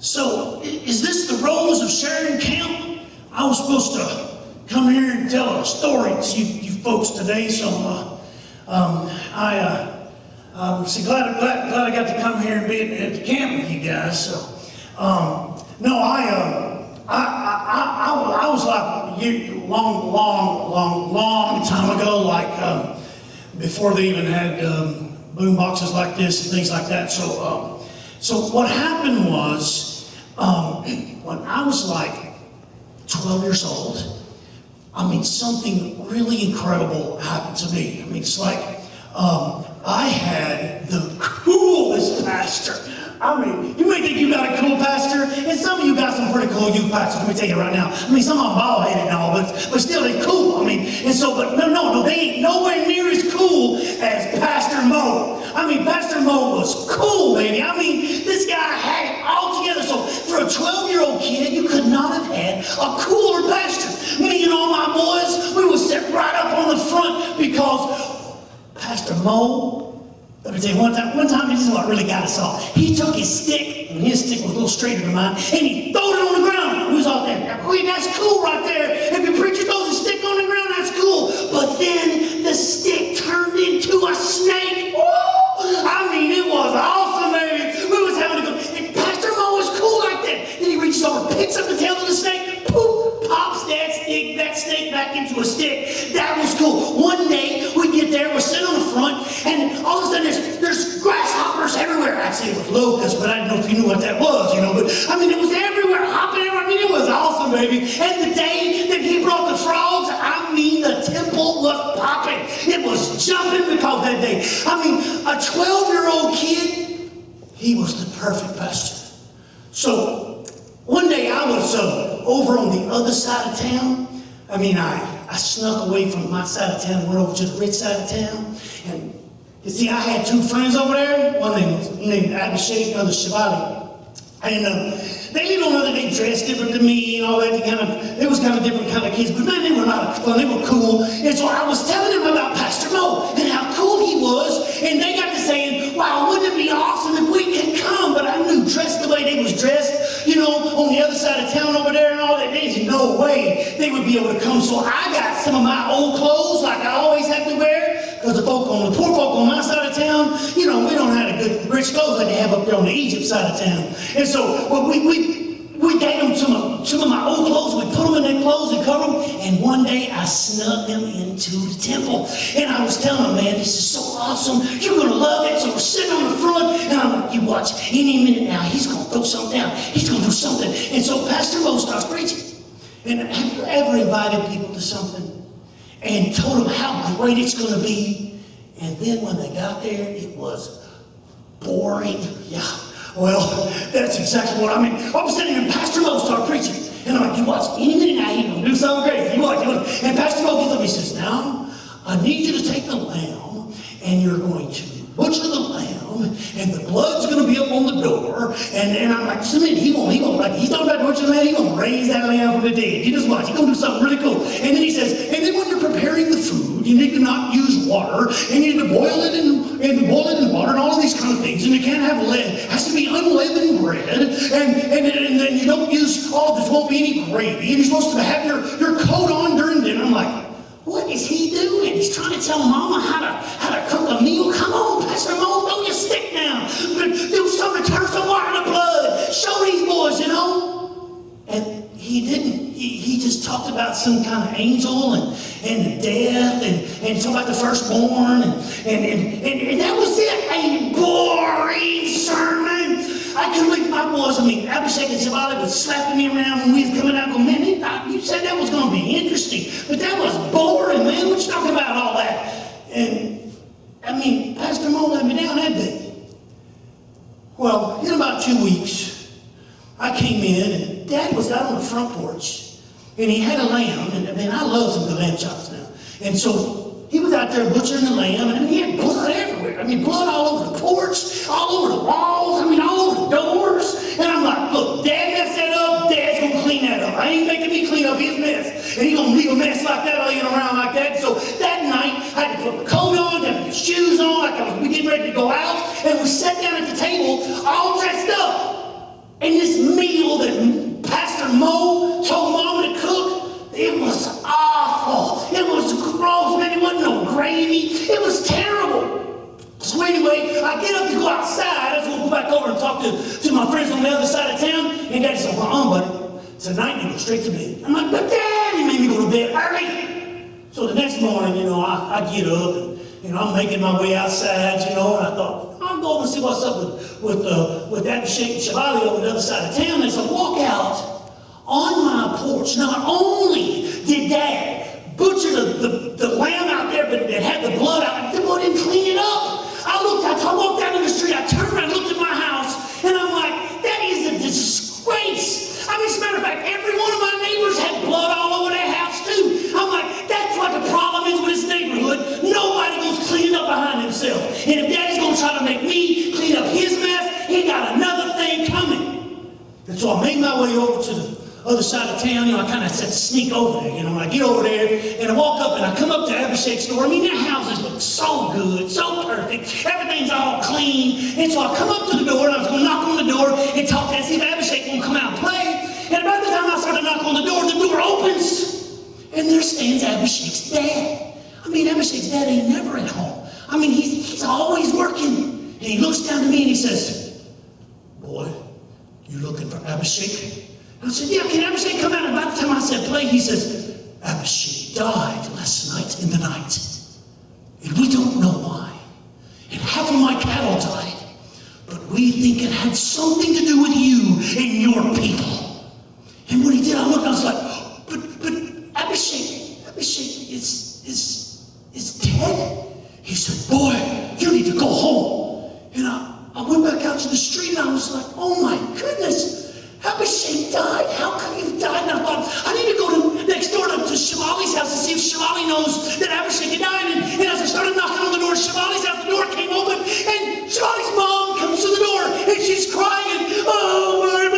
So, is this the Rose of Sharon camp? I was supposed to come here and tell a story to you folks today, so I'm so glad I got to come here and be at the camp with you guys. So, no, I was like a long time ago, like before they even had boom boxes like this and things like that. So what happened was, when I was like 12 years old, I mean, something really incredible happened to me. I mean, it's like I had the coolest pastor. I mean, you may think you got a cool pastor, and some of you got some pretty cool youth pastors. Let me tell you right now. I mean, some of them bald-headed and all, but still they cool. I mean, and so, but no, they ain't nowhere near as cool as Pastor Mo. I mean, Pastor Mo was cool, baby. I mean, this guy had it all together. So for a 12-year-old kid, you could not have had a cooler pastor. Me and all my boys, we would sit right up on the front because Pastor Mo, let me tell you, one time, this is what really got us all. He took his stick, and his stick was a little straighter than mine, and he threw it on the ground. We was all there. That's cool right there. If your preacher throws a stick on the ground, that's cool. But then the stick turned into a snake. Woo! I mean, it was awesome, baby. We was having a good, and Pastor Mo was cool like that. Then he reaches over, picks up the tail of the snake, poof, pops that snake back into a stick. That was cool. One day, we get there, we're sitting on the front, and all of a sudden there's grasshoppers everywhere. I'd say it was locusts, but I didn't know if you knew what that was, you know. But I mean, it was everywhere, hopping everywhere. I mean, it was awesome, baby. And the day that he brought the frogs, I mean, the temple was popping. It was jumping because that day. I mean, a 12-year-old kid, he was the perfect pastor. So one day I was over on the other side of town. I mean, I snuck away from my side of town and went over to the rich side of town. And you see, I had two friends over there. One named Abhishek, another Shivali. And they didn't know whether they dressed different than me and all that. They was kind of different kind of kids, but man, they were not fun. They were cool. And so I was telling them about Pastor Mo and how cool he was. And they got to saying, wow, wouldn't it be awesome if we could come? But I knew dressed the way they was dressed, you know, on the other side of town over there and all that. There's no way they would be able to come. So I got some of my old clothes like I always have to wear. Because the poor folk on my side of town, you know, we don't have the good rich clothes like they have up there on the Egypt side of town. And so we gave them some of my old clothes. We put them in their clothes and covered them. And one day I snuck them into the temple. And I was telling them, man, this is so awesome. You're going to love it. So we're sitting on the front. And I'm like, you watch, any minute now, he's going to throw something down. He's going to do something. And so Pastor Mo starts preaching. And have you ever invited people to something and told them how great it's going to be? And then when they got there, it was boring. Yeah. Well, that's exactly what I mean. I was sitting there and Pastor Mo started preaching. And I'm like, you watch, any minute now he's going to do something crazy. You watch. And Pastor Mo gets up and he says, now, I need you to take the lamb and you're going to butcher the lamb and the blood's going to be up on the door. And I'm like, just a minute, he's talking about butchering the lamb, he's going to raise that lamb from the dead. You just watch, he's going to do something really cool. And then he says, and then when you're preparing the food, you need to not use water, and you need to boil it in water and all of these kind of things. And you can't have it has to be unleavened bread. And then you don't use all of this, won't be any gravy. And you're supposed to have your coat on during dinner. I'm like, what is he doing? He's trying to tell Mama how to cook a meal. Come on, Pastor Mo, throw your stick down. Do something, turn some water to blood. Show these boys, you know. And he didn't. He just talked about some kind of angel and death and talked about the firstborn and that was it. A boring sermon. I couldn't leave my boys. I mean, Abhishek and Shivali was slapping me around when we was coming out. Going, man, you said that was going to be interesting, but that was boring, man. What you talking about all that? And I mean, Pastor Mo let me down that day. Well, in about 2 weeks, I came in and Dad was out on the front porch. And he had a lamb, and man, I love some good lamb chops now. And so he was out there butchering the lamb, and he had blood everywhere. I mean, blood all over the porch, all over the walls, I mean, all over the doors. And I'm like, look, Dad messed that up, Dad's gonna clean that up. I ain't making me clean up his mess. And he's gonna leave a mess like that laying around like that. So that night, I had to put my coat on, had to put shoes on, like we getting ready to go out, and we sat down at the table, all dressed up. And this I get up to go outside. I was going to go back over and talk to my friends on the other side of town. And Daddy said, buddy. Tonight you go straight to bed. I'm like, but Dad, you made me go to bed early. So the next morning, I get up and, I'm making my way outside, and I thought, I'll go over and see what's up with Abhishek and Shavali over the other side of town. As I walk out on my porch, not only did Dad butcher the lamb out there, but it had the blood out, the blood didn't clean it up. I walked out in the street, I turned around, looked at my house, and I'm like, that is a disgrace. As a matter of fact, every one of my neighbors had blood all over their house too. I'm like, that's what the problem is with this neighborhood. Nobody goes cleaning up behind himself. And if Daddy's going to try to make me clean up his mess, he got another thing coming. And so I made my way over to the other side of town. I kind of said sneak over there. I get over there and I walk up and I come up to Abhishek's store. Their houses look so good, so perfect. Everything's all clean. And so I come up to the door and I was going to knock on the door and talk and see if Abhishek won't come out and play. And about the time I started to knock on the door opens. And there stands Abhishek's dad. Abhishek's dad ain't never at home. He's always working. And he looks down to me and he says, boy, you looking for Abhishek? And I said, yeah, can Abhishek come out? And about the time I said play, he says, Abhishek died last night in the night. And we don't know why. And half of my cattle died. But we think it had something to do with you and your people. And when he did, I looked and I was like, but Abhishek is dead? He said, boy, you need to go home. And I went back out to the street and I was like, oh my goodness, Abhishek died. How could he have died? And I thought, I need to go next door to Shivali's house to see if Shivali knows that Abhishek had died. And as I started knocking on the door of Shivali's house, the door came open and Shivali's mom comes to the door and she's crying, oh, my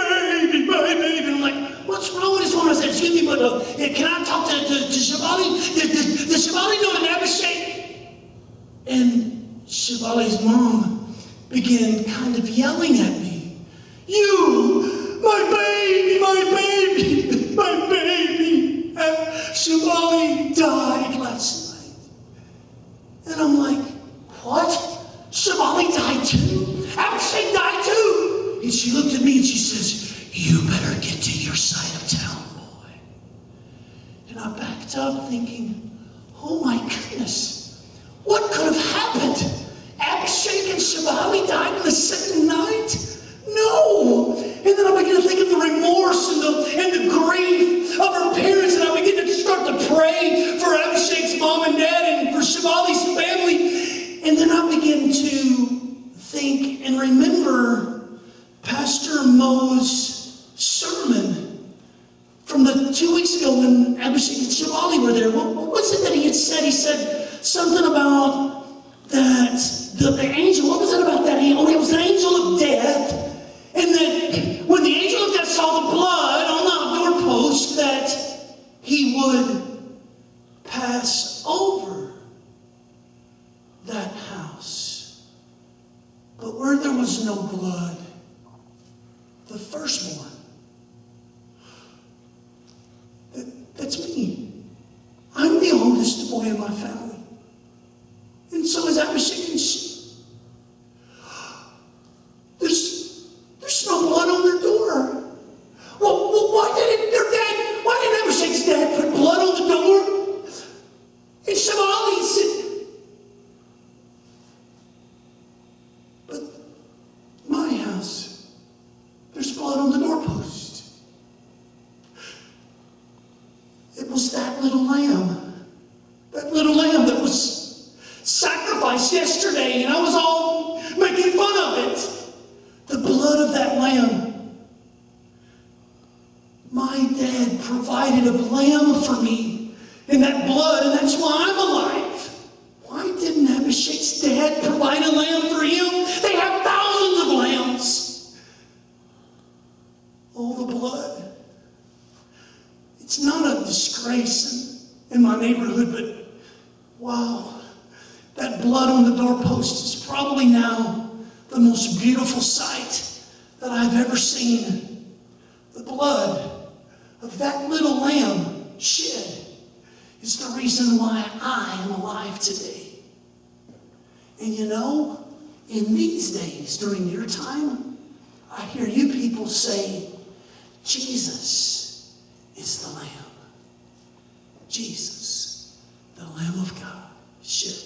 baby. And I'm like, what's wrong with this woman? I said, excuse me, but can I talk to Shivali? Does Shivali know that Abhishek? And Shivali's mom began kind of yelling at me. You, my baby. Shivali died last night. And I'm like, what? Shivali died too? Abhishek died too? And she looked at me and she says, you better get to your side of town, boy. And I backed up thinking, oh my goodness, what could have happened? Abhishek and Shivali died in the same night? No. And then I began to think of the remorse and the grief of her parents, and I began to start to pray for Abhishek's mom and dad and for Shivali's family. And then I began to think and remember Pastor Mo's sermon from the 2 weeks ago when Abhishek and Shivali were there. What was it that he had said? He said something about that the angel, what was it about that? Oh, it was an angel of death. And that when the angel of death saw the blood on the doorpost, that he would pass over that house. But where there was no blood, the firstborn, that's me. I'm the oldest boy in my family. And so is Abhishek and she. There's no blood on their door. Well, why didn't Abhishek's dad put blood on the door? And Shivali said, but my house, there's blood on the doorpost. It was that little lamb that was sacrificed yesterday, and I was all making fun of it. The blood of that lamb. My dad provided a lamb for me in that blood, and that's why I'm alive. Why didn't Abhishek's dad provide a lamb for him? They have thousands of lambs. All the blood. It's not a disgrace in my neighborhood, but wow, that blood on the doorpost is probably now the most beautiful sight that I've ever seen. The blood of that little lamb shed is the reason why I am alive today. And in these days, during your time, I hear you people say, Jesus is the Lamb. Jesus, the Lamb of God, shed